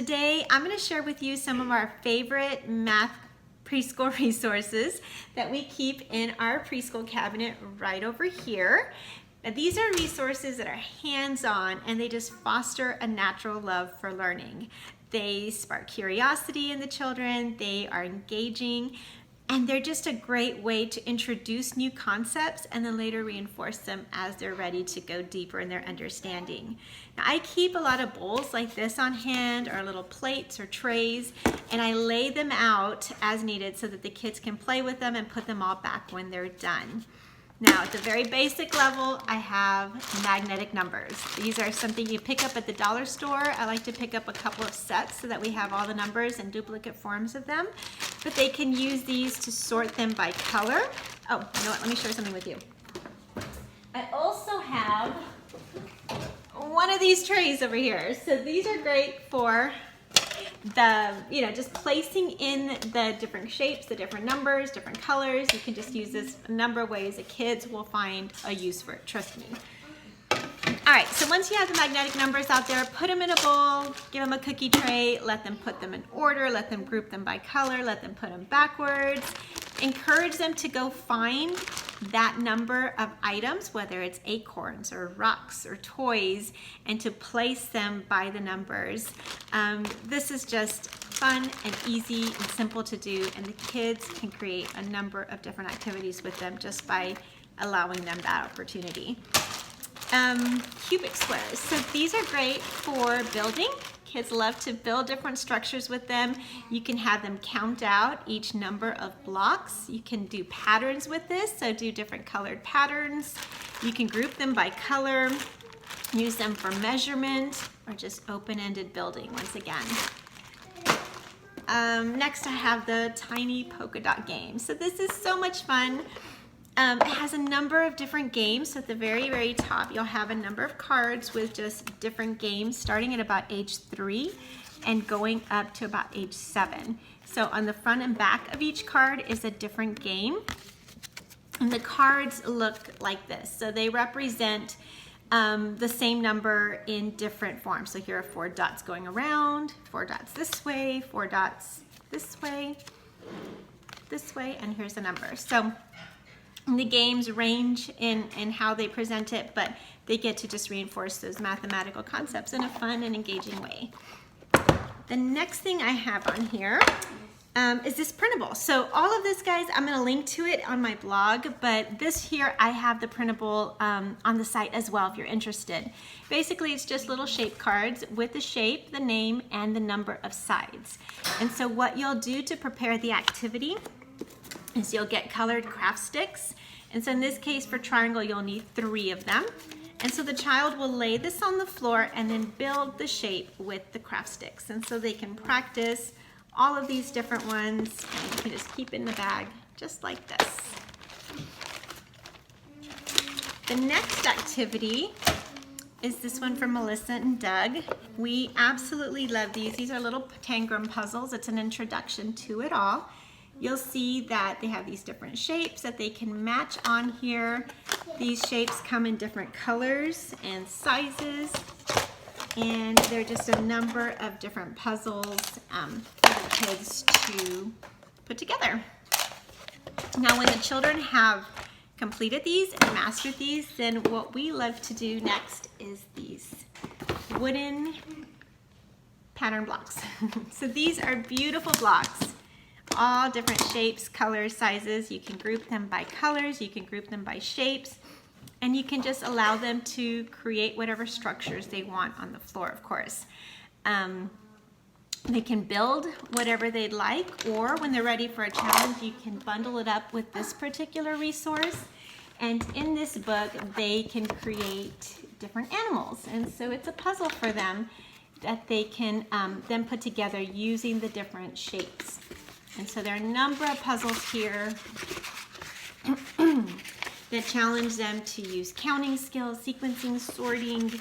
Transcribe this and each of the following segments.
Today I'm going to share with you some of our favorite math preschool resources that we keep in our preschool cabinet right over here. Now, these are resources that are hands-on and they just foster a natural love for learning. They spark curiosity in the children, they are engaging, and they're just a great way to introduce new concepts and then later reinforce them as they're ready to go deeper in their understanding. Now, I keep a lot of bowls like this on hand, or little plates or trays, and I lay them out as needed so that the kids can play with them and put them all back when they're done. Now, at the very basic level, I have magnetic numbers. These are something you pick up at the dollar store. I like to pick up a couple of sets so that we have all the numbers in duplicate forms of them. But they can use these to sort them by color. Oh, you know what? Let me share something with you. I also have one of these trays over here. So these are great for the, just placing in the different shapes, the different numbers, different colors. You can just use this a number of ways that kids will find a use for it, trust me. All right, so once you have the magnetic numbers out there, put them in a bowl, give them a cookie tray, let them put them in order, let them group them by color, let them put them backwards. Encourage them to go find that number of items, whether it's acorns or rocks or toys, and to place them by the numbers. This is just fun and easy and simple to do, and the kids can create a number of different activities with them just by allowing them that opportunity. Cubic squares. So these are great for building. Kids love to build different structures with them. You can have them count out each number of blocks. You can do patterns with this, so do different colored patterns. You can group them by color, use them for measurement, or just open-ended building once again. Next I have the tiny polka dot game. So this is so much fun. It has a number of different games. So at the very, very top, you'll have a number of cards with just different games starting at about age 3 and going up to about age 7. So on the front and back of each card is a different game. And the cards look like this. So they represent the same number in different forms. So here are 4 dots going around, 4 dots this way, 4 dots this way, and here's the number. So the games range in how they present it, but they get to just reinforce those mathematical concepts in a fun and engaging way. The next thing I have on here is this printable. So all of this, guys, I'm going to link to it on my blog, but this here, I have the printable on the site as well if you're interested. Basically, it's just little shape cards with the shape, the name, and the number of sides. And so what you'll do to prepare the activity is you'll get colored craft sticks. And so in this case for triangle, you'll need 3 of them. And so the child will lay this on the floor and then build the shape with the craft sticks. And so they can practice all of these different ones, and you can just keep it in the bag just like this. The next activity is this one from Melissa and Doug. We absolutely love these. These are little Tangrum puzzles. It's an introduction to it all. You'll see that they have these different shapes that they can match on here. These shapes come in different colors and sizes, and they're just a number of different puzzles for the kids to put together. Now, when the children have completed these and mastered these, then what we love to do next is these wooden pattern blocks. So these are beautiful blocks. All different shapes, colors, sizes. You can group them by colors, you can group them by shapes, and you can just allow them to create whatever structures they want on the floor, of course. They can build whatever they'd like, or when they're ready for a challenge, you can bundle it up with this particular resource. And in this book, they can create different animals. And so it's a puzzle for them that they can then put together using the different shapes. And so there are a number of puzzles here that challenge them to use counting skills, sequencing, sorting,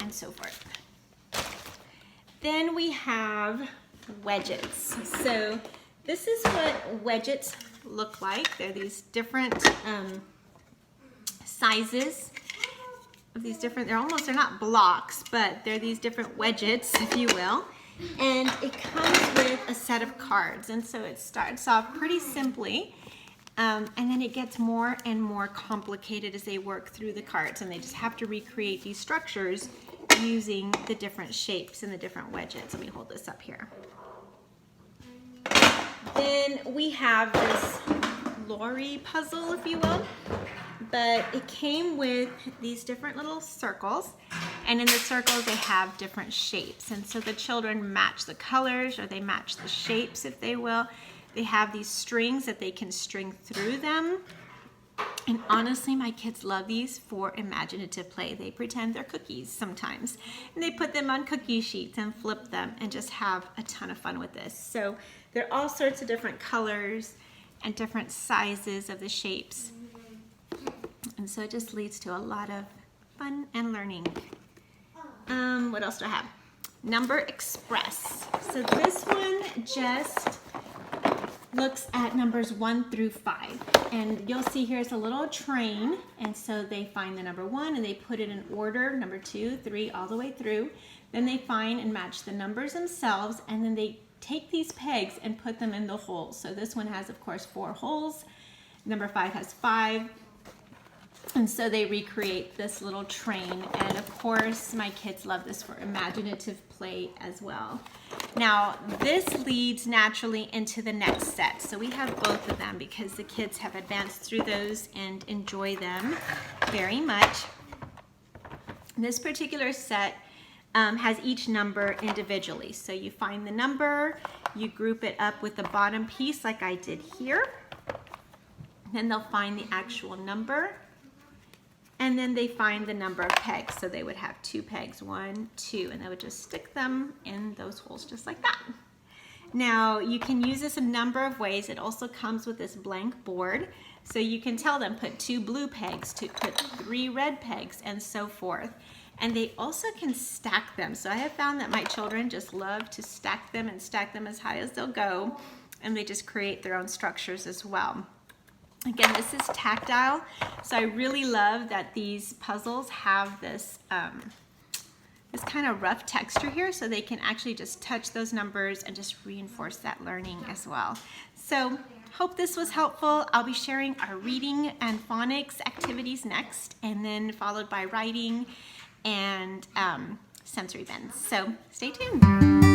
and so forth. Then we have wedgets. So this is what wedgets look like. They're these different sizes of these different, they're not blocks, but they're these different wedgets, if you will. And it comes with a set of cards. And so it starts off pretty simply. And then it gets more and more complicated as they work through the cards, and they just have to recreate these structures using the different shapes and the different wedges. Let me hold this up here. Then we have this Laurie puzzle, if you will, but it came with these different little circles, and in the circles they have different shapes, and so the children match the colors, or they match the shapes, if they will. They have these strings that they can string through them. And honestly, my kids love these for imaginative play. They pretend they're cookies sometimes. And they put them on cookie sheets and flip them and just have a ton of fun with this. So there are all sorts of different colors and different sizes of the shapes. And so it just leads to a lot of fun and learning. What else do I have? Number Express. So this one just looks at numbers 1 through 5, and you'll see here's a little train, and so they find the number 1 and they put it in order, number 2, 3, all the way through. Then they find and match the numbers themselves, and then they take these pegs and put them in the holes. So this one has, of course, 4 holes. Number 5 has 5. And so they recreate this little train, and of course my kids love this for imaginative play as well. Now this leads naturally into the next set, so we have both of them because the kids have advanced through those and enjoy them very much. This particular set has each number individually, so you find the number, you group it up with the bottom piece like I did here, then they'll find the actual number, and then they find the number of pegs. So they would have 2 pegs, 1, 2, and they would just stick them in those holes just like that. Now you can use this a number of ways. It also comes with this blank board. So you can tell them put 2 blue pegs, to put 3 red pegs, and so forth. And they also can stack them. So I have found that my children just love to stack them and stack them as high as they'll go. And they just create their own structures as well. Again, this is tactile, so I really love that these puzzles have this this kind of rough texture here, so they can actually just touch those numbers and just reinforce that learning as well. So hope this was helpful. I'll be sharing our reading and phonics activities next, and then followed by writing and sensory bends. So stay tuned.